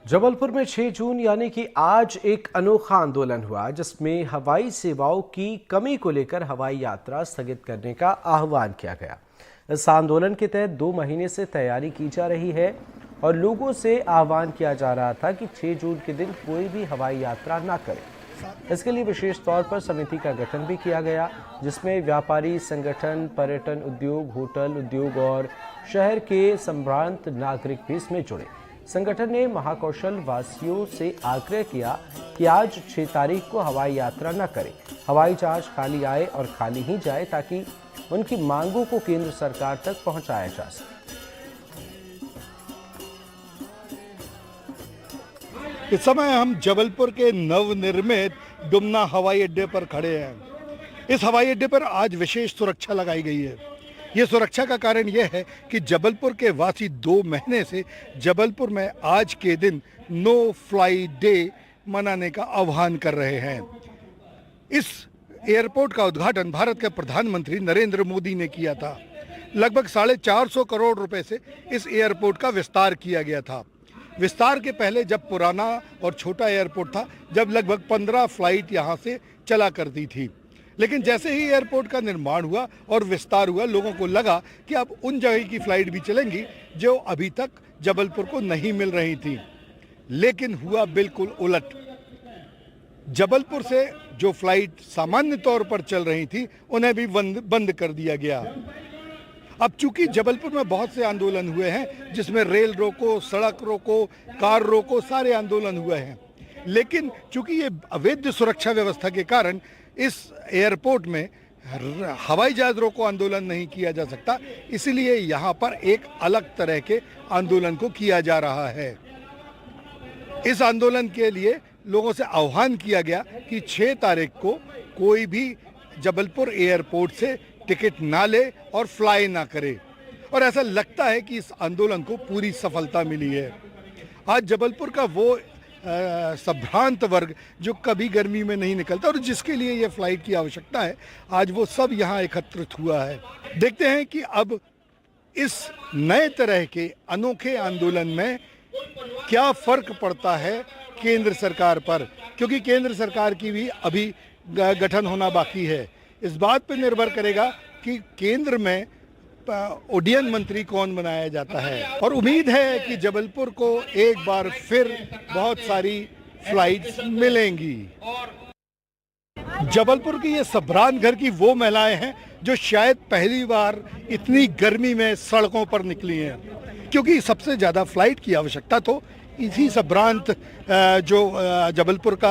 जबलपुर में 6 जून यानी कि आज एक अनोखा आंदोलन हुआ जिसमें हवाई सेवाओं की कमी को लेकर हवाई यात्रा स्थगित करने का आह्वान किया गया। इस आंदोलन के तहत 2 महीने से तैयारी की जा रही है और लोगों से आह्वान किया जा रहा था कि 6 जून के दिन कोई भी हवाई यात्रा ना करे। इसके लिए विशेष तौर पर समिति का गठन भी किया गया जिसमें व्यापारी संगठन, पर्यटन उद्योग, होटल उद्योग और शहर के संभ्रांत नागरिक भी इसमें जुड़े। संगठन ने महाकौशल वासियों से आग्रह किया कि आज 6 तारीख को हवाई यात्रा न करें। हवाई जहाज खाली आए और खाली ही जाए ताकि उनकी मांगों को केंद्र सरकार तक पहुंचाया जा सके। इस समय हम जबलपुर के नवनिर्मित डुमना हवाई अड्डे पर खड़े हैं। इस हवाई अड्डे पर आज विशेष सुरक्षा लगाई गई है। ये सुरक्षा का कारण यह है कि जबलपुर के वासी 2 महीने से जबलपुर में आज के दिन नो फ्लाई डे मनाने का आह्वान कर रहे हैं। इस एयरपोर्ट का उद्घाटन भारत के प्रधानमंत्री नरेंद्र मोदी ने किया था। लगभग 450 करोड़ रुपए से इस एयरपोर्ट का विस्तार किया गया था। विस्तार के पहले जब पुराना और छोटा एयरपोर्ट था, जब लगभग 15 फ्लाइट यहाँ से चला करती थी, लेकिन जैसे ही एयरपोर्ट का निर्माण हुआ और विस्तार हुआ, लोगों को लगा कि अब उन जगह की फ्लाइट भी चलेंगी जो अभी तक जबलपुर को नहीं मिल रही थी। लेकिन हुआ बिल्कुल उलट। जबलपुर से जो फ्लाइट सामान्य तौर पर चल रही थी उन्हें भी बंद कर दिया गया। अब चूंकि जबलपुर में बहुत से आंदोलन हुए हैं जिसमें रेल रोको, सड़क रोको, कार रोको, सारे आंदोलन हुए हैं, लेकिन चूंकि ये अवैध सुरक्षा व्यवस्था के कारण इस एयरपोर्ट में हवाई जहाज रोको आंदोलन नहीं किया जा सकता, इसलिए यहाँ पर एक अलग तरह के आंदोलन को किया जा रहा है। इस आंदोलन के लिए लोगों से आह्वान किया गया कि 6 तारीख को कोई भी जबलपुर एयरपोर्ट से टिकट ना ले और फ्लाई ना करे। और ऐसा लगता है कि इस आंदोलन को पूरी सफलता मिली है। आज जबलपुर का वो संभ्रांत वर्ग जो कभी गर्मी में नहीं निकलता और जिसके लिए ये फ्लाइट की आवश्यकता है, आज वो सब यहाँ एकत्रित हुआ है। देखते हैं कि अब इस नए तरह के अनोखे आंदोलन में क्या फर्क पड़ता है केंद्र सरकार पर, क्योंकि केंद्र सरकार की भी अभी गठन होना बाकी है। इस बात पर निर्भर करेगा कि केंद्र में उड्डयन मंत्री कौन बनाया जाता है। और उम्मीद है कि जबलपुर को एक बार फिर बहुत सारी फ्लाइट्स मिलेंगी। जबलपुर की ये संभ्रांत घर की वो महिलाएं हैं जो शायद पहली बार इतनी गर्मी में सड़कों पर निकली हैं, क्योंकि सबसे ज़्यादा फ्लाइट की आवश्यकता तो इसी संभ्रांत जो जबलपुर का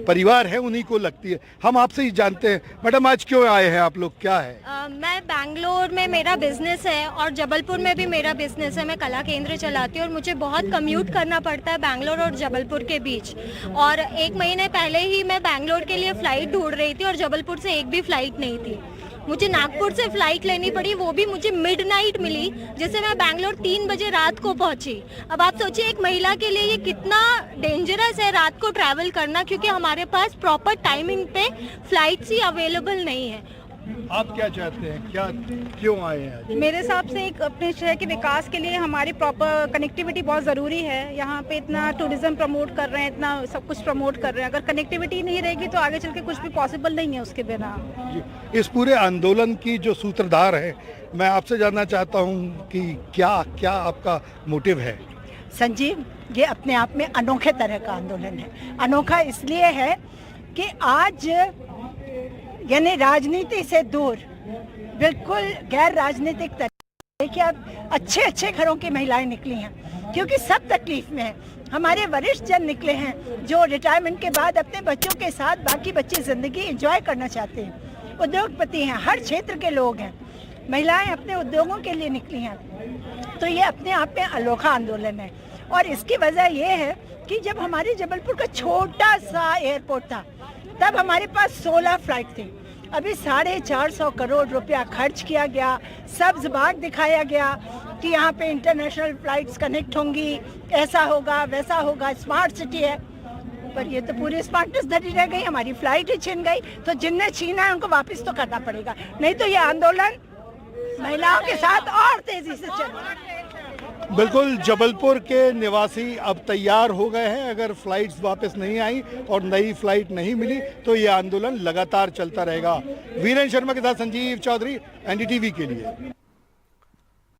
परिवार है उन्हीं को लगती है। हम आपसे ही जानते हैं, मैडम आज क्यों आए हैं आप लोग, क्या है? मैं बैंगलोर में मेरा बिजनेस है और जबलपुर में भी मेरा बिजनेस है। मैं कला केंद्र चलाती हूँ और मुझे बहुत कम्यूट करना पड़ता है बैंगलोर और जबलपुर के बीच। और 1 महीने पहले ही मैं बैंगलोर के लिए फ़्लाइट ढूंढ रही थी और जबलपुर से एक भी फ़्लाइट नहीं थी। मुझे नागपुर से फ़्लाइट लेनी पड़ी, वो भी मुझे मिडनाइट मिली, जिससे मैं बैंगलोर 3 बजे रात को पहुंची। अब आप सोचिए एक महिला के लिए ये कितना डेंजरस है रात को ट्रैवल करना, क्योंकि हमारे पास प्रॉपर टाइमिंग पे फ़्लाइट्स ही अवेलेबल नहीं है। आप क्या चाहते हैं, क्या क्यों आए हैं आज? मेरे हिसाब से एक अपने शहर के विकास के लिए हमारी प्रॉपर कनेक्टिविटी बहुत ज़रूरी है। यहाँ पे इतना टूरिज्म प्रमोट कर रहे हैं, इतना सब कुछ प्रमोट कर रहे हैं, अगर कनेक्टिविटी नहीं रहेगी तो आगे चल के कुछ भी पॉसिबल नहीं है उसके बिना। इस पूरे आंदोलन की जो सूत्रधार है, मैं आपसे जानना चाहता हूँ कि क्या क्या आपका मोटिव है? संजीव, ये अपने आप में अनोखे तरह का आंदोलन है। अनोखा इसलिए है कि आज यानी राजनीति से दूर, बिल्कुल गैर राजनीतिक तरह कि अब अच्छे घरों की महिलाएं निकली हैं, क्योंकि सब तकलीफ में है। हमारे वरिष्ठ जन निकले हैं जो रिटायरमेंट के बाद अपने बच्चों के साथ बाकी बच्चे ज़िंदगी एंजॉय करना चाहते हैं। उद्योगपति हैं, हर क्षेत्र के लोग हैं, महिलाएं अपने उद्योगों के लिए निकली हैं। तो ये अपने आप में अनोखा आंदोलन है। और इसकी वजह ये है कि जब हमारे जबलपुर का छोटा सा एयरपोर्ट था तब हमारे पास 16 फ्लाइट थी। अभी 450 करोड़ रुपया खर्च किया गया, सब्ज बाग दिखाया गया कि यहाँ पे इंटरनेशनल फ्लाइट्स कनेक्ट होंगी, ऐसा होगा वैसा होगा, स्मार्ट सिटी है। पर ये तो पूरी स्मार्टनेस धरी रह गई, हमारी फ्लाइट ही छीन गई। तो जिनने छीना है उनको वापस तो करना पड़ेगा, नहीं तो ये आंदोलन महिलाओं के साथ और तेजी से चलेगा। बिल्कुल, जबलपुर के निवासी अब तैयार हो गए हैं। अगर फ्लाइट्स वापस नहीं आई और नई फ्लाइट नहीं मिली तो ये आंदोलन लगातार चलता रहेगा। वीरेंद्र शर्मा के साथ संजीव चौधरी, एनडीटीवी के लिए।